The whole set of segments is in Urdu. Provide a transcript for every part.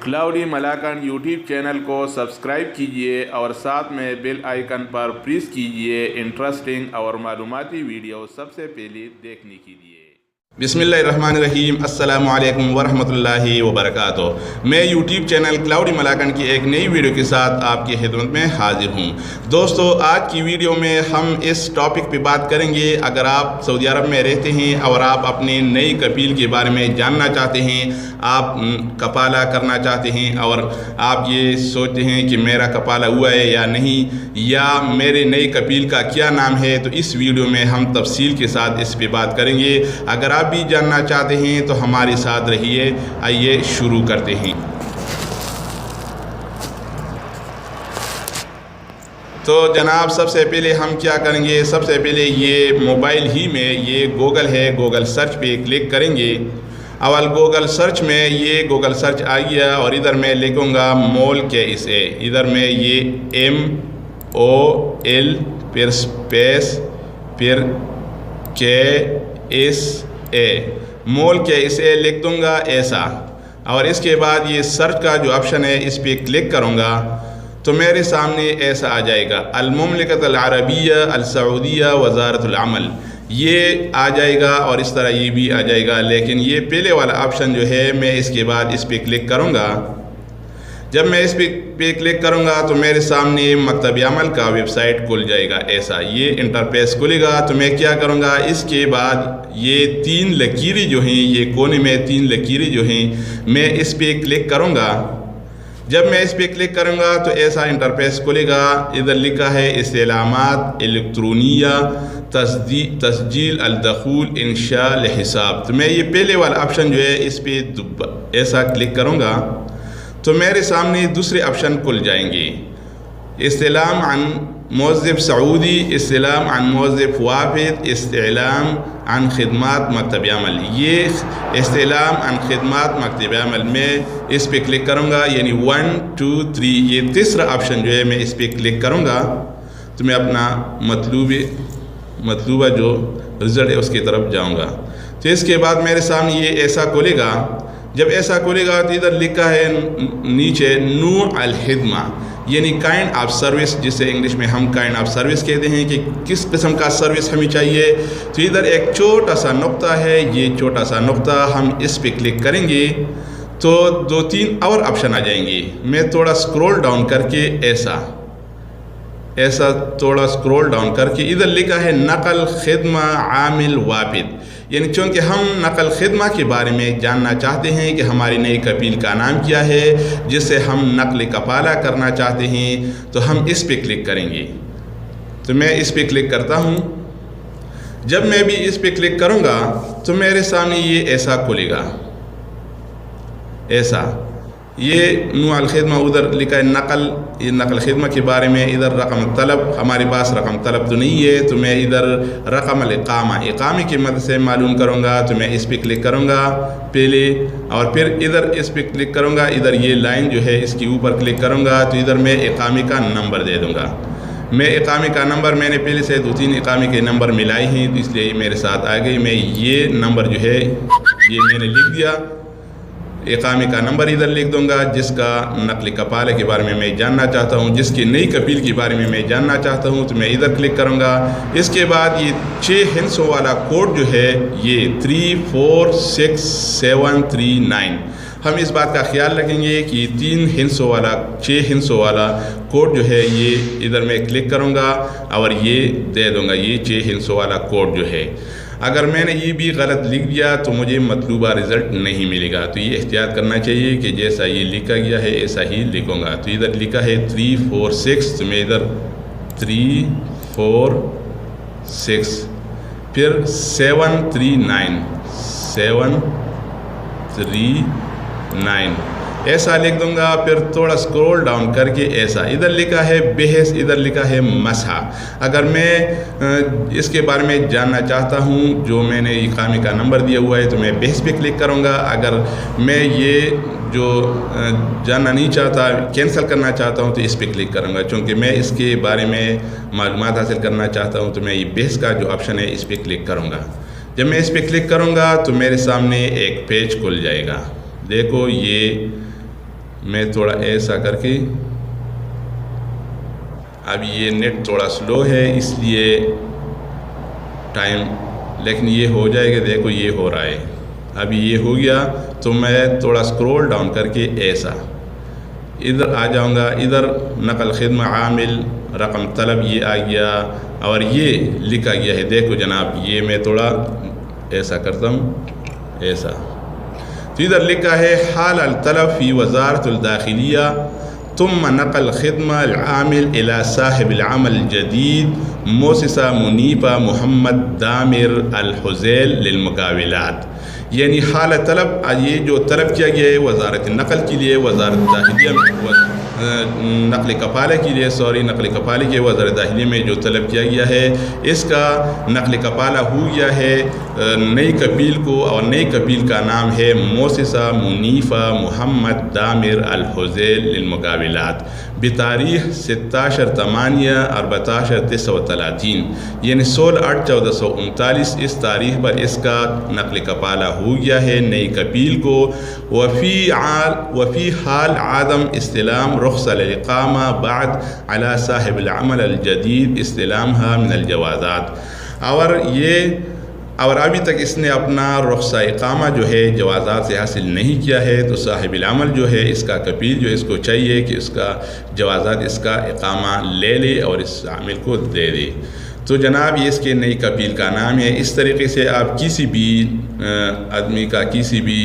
کلاؤڈی ملاکن یوٹیوب چینل کو سبسکرائب کیجئے اور ساتھ میں بیل آئیکن پر پریس کیجئے انٹرسٹنگ اور معلوماتی ویڈیو سب سے پہلے دیکھنے کے لیے۔ بسم اللہ الرحمن الرحیم۔ السلام علیکم ورحمۃ اللہ وبرکاتہ۔ میں یوٹیوب چینل کلاؤڈی ملاکن کی ایک نئی ویڈیو کے ساتھ آپ کی خدمت میں حاضر ہوں۔ دوستو، آج کی ویڈیو میں ہم اس ٹاپک پہ بات کریں گے۔ اگر آپ سعودی عرب میں رہتے ہیں اور آپ اپنے نئی کفیل کے بارے میں جاننا چاہتے ہیں، آپ کفالہ کرنا چاہتے ہیں اور آپ یہ سوچتے ہیں کہ میرا کفالہ ہوا ہے یا نہیں، یا میرے نئی کفیل کا کیا نام ہے، تو اس ویڈیو میں ہم تفصیل کے ساتھ اس پہ بات کریں گے۔ اگر آپ بھی جاننا چاہتے ہیں تو ہمارے ساتھ رہیے۔ آئیے شروع کرتے ہیں۔ تو جناب، سب سے پہلے ہم کیا کریں گے؟ سب سے پہلے یہ موبائل ہی میں یہ گوگل ہے، گوگل سرچ پہ کلک کریں گے۔ اول گوگل سرچ میں یہ گوگل سرچ آ گیا اور ادھر میں لکھوں گا مول KSA۔ ادھر میں یہ MOL پھر اسپیس پھر KSA، مول KSA لکھ دوں گا ایسا، اور اس کے بعد یہ سرچ کا جو آپشن ہے اس پہ کلک کروں گا تو میرے سامنے ایسا آ جائے گا، المملکت العربیہ السعودیہ وزارت العمل، یہ آ جائے گا اور اس طرح یہ بھی آ جائے گا۔ لیکن یہ پہلے والا آپشن جو ہے، میں اس کے بعد اس پہ کلک کروں گا۔ جب میں اس پہ کلک کروں گا تو میرے سامنے مکتب عمل کا ویب سائٹ کھل جائے گا ایسا، یہ انٹرفیس کھلے گا۔ تو میں کیا کروں گا؟ اس کے بعد یہ 3 لکیریں جو ہیں، یہ کونے میں 3 لکیریں جو ہیں، میں اس پہ کلک کروں گا۔ جب میں اس پہ کلک کروں گا تو ایسا انٹرفیس کھلے گا۔ ادھر لکھا ہے استعلامات الیکٹرونیہ تسجیل الدخول انشاء الحساب، تو میں یہ پہلے والا آپشن جو ہے اس پہ ایسا کلک کروں گا تو میرے سامنے دوسرے آپشن کھل جائیں گے، استعلام عن موظف سعودی، استعلام عن موظف وافد، استعلام عن خدمات مکتب عمل۔ یہ استعلام عن خدمات مکتب عمل میں اس پہ کلک کروں گا، یعنی 1 2 3، یہ تیسرا آپشن جو ہے میں اس پہ کلک کروں گا تو میں اپنا مطلوبہ جو رزلٹ ہے اس کی طرف جاؤں گا۔ تو اس کے بعد میرے سامنے یہ ایسا کھلے گا۔ جب ایسا کھلے گا تو ادھر لکھا ہے نیچے نوع الخدمہ، یعنی کائنڈ آف سروس، جسے انگلش میں ہم کائنڈ آف سروس کہتے ہیں کہ کس قسم کا سروس ہمیں چاہیے۔ تو ادھر ایک چھوٹا سا نقطہ ہے، یہ چھوٹا سا نقطہ ہم اس پہ کلک کریں گے تو 2 3 اور آپشن آ جائیں گے۔ میں تھوڑا سکرول ڈاؤن کر کے ایسا تھوڑا سکرول ڈاؤن کر کے ادھر لکھا ہے نقل خدمہ عامل وافد، یعنی چونکہ ہم نقل خدمہ کے بارے میں جاننا چاہتے ہیں کہ ہماری نئی کفیل کا نام کیا ہے، جس سے ہم نقل کفالہ کرنا چاہتے ہیں، تو ہم اس پہ کلک کریں گے۔ تو میں اس پہ کلک کرتا ہوں۔ جب میں بھی اس پہ کلک کروں گا تو میرے سامنے یہ ایسا کھلے گا، ایسا یہ نوع الخدمہ، ادھر لکھا ہے یہ نقل خدمہ کے بارے میں۔ ادھر رقم طلب، ہمارے پاس رقم طلب تو نہیں ہے، تو میں ادھر رقم اقامے کی مدد سے معلوم کروں گا۔ تو میں اس پہ کلک کروں گا پہلے، اور پھر ادھر اس پہ کلک کروں گا۔ ادھر یہ لائن جو ہے اس کے اوپر کلک کروں گا تو ادھر میں اقامے کا نمبر دے دوں گا۔ میں اقامے کا نمبر، میں نے پہلے سے 2 3 اقامے کے نمبر ملائے ہیں، تو اس لیے یہ میرے ساتھ آ گئی۔ میں یہ نمبر جو ہے یہ میں نے لکھ دیا، اقامے کا نمبر ادھر لکھ دوں گا، جس کا نقل کفالہ کے بارے میں جاننا چاہتا ہوں، جس کی نئی کفیل کے بارے میں جاننا چاہتا ہوں، تو میں ادھر کلک کروں گا۔ اس کے بعد یہ 6 ہندسوں والا کوڈ جو ہے، یہ 3 4 6 7 3 9، ہم اس بات کا خیال رکھیں گے کہ 6 ہندسوں والا کوڈ جو ہے یہ ادھر میں کلک کروں گا اور یہ دے دوں گا، یہ 6 ہندسوں والا کوڈ جو ہے۔ اگر میں نے یہ بھی غلط لکھ دیا تو مجھے مطلوبہ رزلٹ نہیں ملے گا، تو یہ احتیاط کرنا چاہیے کہ جیسا یہ لکھا گیا ہے ایسا ہی لکھوں گا۔ تو ادھر لکھا ہے 3 4 6، تو میں ادھر 3 4 6 پھر 7 3 9 7 3 9 ایسا لکھ دوں گا۔ پھر تھوڑا سکرول ڈاؤن کر کے ایسا ادھر لکھا ہے بحث، ادھر لکھا ہے مسح۔ اگر میں اس کے بارے میں جاننا چاہتا ہوں، جو میں نے اقامے کا نمبر دیا ہوا ہے، تو میں بحث پہ کلک کروں گا۔ اگر میں یہ جو جاننا نہیں چاہتا، کینسل کرنا چاہتا ہوں، تو اس پہ کلک کروں گا، چونکہ میں اس کے بارے میں معلومات حاصل کرنا چاہتا ہوں، تو میں یہ بحث کا جو آپشن ہے اس پہ کلک کروں گا۔ جب میں اس پہ کلک کروں گا تو میرے سامنے ایک پیج کھل جائے گا۔ دیکھو یہ میں تھوڑا ایسا کر کے، اب یہ نیٹ تھوڑا سلو ہے اس لیے ٹائم، لیکن یہ ہو جائے گا. دیکھو یہ ہو رہا ہے. ابھی یہ ہو گیا تو میں تھوڑا سکرول ڈاؤن کر کے ایسا ادھر آ جاؤں گا. ادھر نقل خدمہ عامل رقم طلب یہ آ گیا اور یہ لکھا گیا ہے. دیکھو جناب یہ میں تھوڑا ایسا کرتا ہوں ایسا، تو ادھر لکھا ہے حال الطلب فی وزارت الداخلیہ ثم نقل خدمہ العامل الى صاحب العمل الجدید مؤسسہ منیفہ محمد دامر الحذیل للمقاولات. یعنی حال طلب یہ جو طلب کیا گیا ہے وزارت نقل کے لیے، وزارت داخلیہ نقل کفالہ کے لیے، نقل کفالہ کے وزارت داخلیہ میں جو طلب کیا گیا ہے اس کا نقل کفالہ ہو گیا ہے نئی کفیل کو، اور نئی کفیل کا نام ہے مؤسسہ منیفہ محمد دامر الحذیل للمقاولات بتاریخ 16/8/1430 یعنی 16/8/1439 اس تاریخ پر اس کا نقل کفالہ ہو گیا ہے نئی کفیل کو. وفی حال عدم استلام رخصة الاقامہ بعد على صاحب العمل الجدید استلامها من الجوازات. اور ابھی تک اس نے اپنا رخصہ اقامہ جو ہے جوازات سے حاصل نہیں کیا ہے، تو صاحب العمل جو ہے اس کا کفیل جو اس کو چاہیے کہ اس کا جوازات اس کا اقامہ لے لے اور اس عامل کو دے دے. تو جناب یہ اس کے نئی کفیل کا نام ہے. اس طریقے سے آپ کسی بھی آدمی کا کسی بھی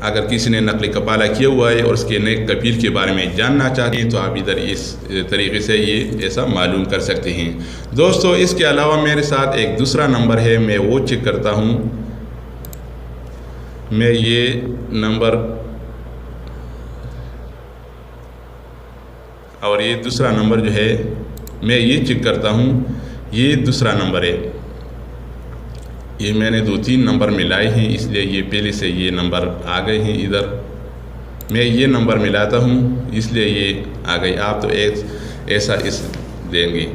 اگر کسی نے نقل کفالہ کیا ہوا ہے اور اس کے نئے کفیل کے بارے میں جاننا چاہتے ہیں تو آپ ادھر اس طریقے سے یہ ایسا معلوم کر سکتے ہیں. دوستو اس کے علاوہ میرے ساتھ ایک دوسرا نمبر ہے، میں وہ چیک کرتا ہوں. میں یہ نمبر اور یہ دوسرا نمبر جو ہے میں یہ چیک کرتا ہوں. یہ دوسرا نمبر ہے، یہ میں نے 2-3 نمبر ملائے ہیں اس لیے یہ پہلے سے یہ نمبر آ گئے ہیں. ادھر میں یہ نمبر ملاتا ہوں اس لیے یہ آ گئی. آپ تو ایسا اس دیں گے.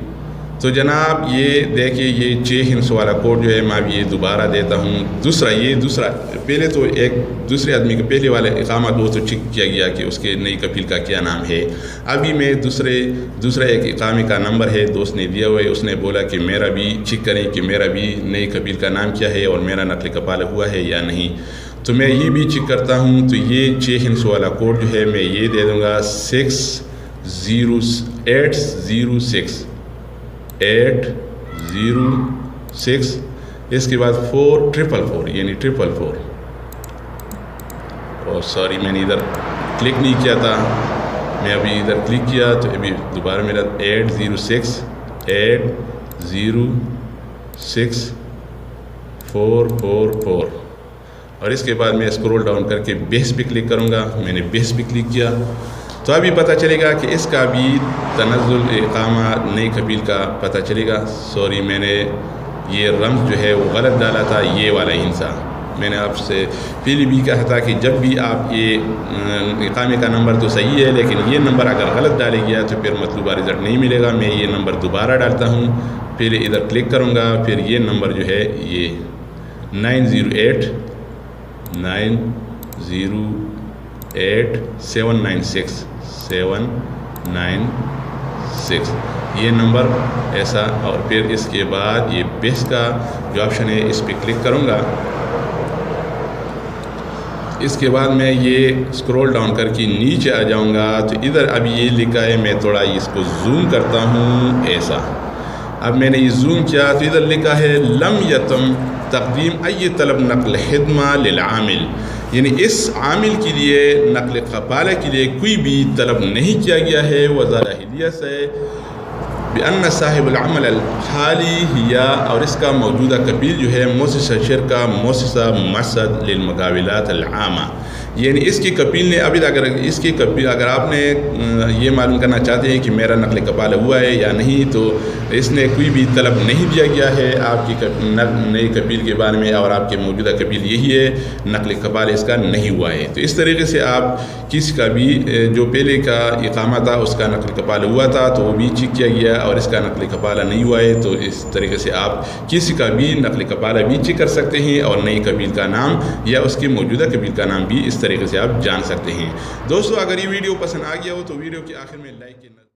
تو جناب یہ دیکھیے یہ 6 ہندس والا کوڈ جو ہے میں اب یہ دوبارہ دیتا ہوں. دوسرا پہلے تو ایک دوسرے آدمی کے پہلے والے اقامہ دو تو چیک کیا گیا کہ اس کے نئی کفیل کا کیا نام ہے. ابھی میں دوسرا ایک اقامے کا نمبر ہے دوست نے دیا ہوا ہے، اس نے بولا کہ میرا بھی چیک کریں کہ میرا بھی نئی کفیل کا نام کیا ہے اور میرا نقل کفالہ ہوا ہے یا نہیں. تو میں یہ بھی چیک کرتا ہوں. تو یہ 6 ہندس والا کوڈ جو ہے میں یہ دے دوں گا 806. اس کے بعد 4444 یعنی 444. اور سوری میں نے ادھر کلک نہیں کیا تھا، میں ابھی ادھر کلک کیا تو ابھی دوبارہ میرا 806444. اور اس کے بعد میں اسکرول ڈاؤن کر کے بیس پہ کلک کروں گا. میں نے بیس پہ کلک کیا تو ابھی پتہ چلے گا کہ اس کا بھی تنزل اقامہ نئی کفیل کا پتہ چلے گا. سوری میں نے یہ رمز جو ہے وہ غلط ڈالا تھا، یہ والا ہندسہ. میں نے آپ سے پہلے بھی کہا تھا کہ جب بھی آپ یہ اقامے کا نمبر تو صحیح ہے لیکن یہ نمبر اگر غلط ڈالے گیا تو پھر مطلوبہ رزلٹ نہیں ملے گا. میں یہ نمبر دوبارہ ڈالتا ہوں، پہلے ادھر کلک کروں گا، پھر یہ نمبر جو ہے یہ 908796 یہ نمبر ایسا. اور پھر اس کے بعد یہ بیس کا جو آپشن ہے اس پہ کلک کروں گا. اس کے بعد میں یہ اسکرول ڈاؤن کر کے نیچے آ جاؤں گا تو ادھر اب یہ لکھا ہے، میں تھوڑا اس کو زوم کرتا ہوں ایسا. اب میں نے یہ زوم کیا تو ادھر لکھا ہے لم یتم تقدیم ای طلب نقل خدمہ للعامل، یعنی اس عامل کے لیے نقل کفالہ کے لیے کوئی بھی طلب نہیں کیا گیا ہے وزارت داخلیہ سے. بأن صاحب العمل الحالی ہیا، اور اس کا موجودہ کفیل جو ہے مؤسسہ شرکہ مؤسسہ مسد للمقاولات العامہ، یعنی اس کی کفیل نے ابھی اگر آپ نے یہ معلوم کرنا چاہتے ہیں کہ میرا نقل کفالہ ہوا ہے یا نہیں تو اس نے کوئی بھی طلب نہیں دیا گیا ہے آپ کی نئی کفیل کے بارے میں، اور آپ کے موجودہ کفیل یہی ہے، نقل کفالہ اس کا نہیں ہوا ہے. تو اس طریقے سے آپ کسی کا بھی جو پہلے کا اقامہ تھا اس کا نقل کفالہ ہوا تھا تو وہ بھی چیک کیا گیا اور اس کا نقل کفالہ نہیں ہوا ہے، تو اس طریقے سے آپ کسی کا بھی نقل کفالہ بھی چیک کر سکتے ہیں اور نئی کفیل کا نام یا اس کے موجودہ کفیل کا نام بھی اس طریقے سے آپ جان سکتے ہیں۔ دوستو اگر یہ ویڈیو پسند آ گیا ہو تو ویڈیو کے آخر میں لائک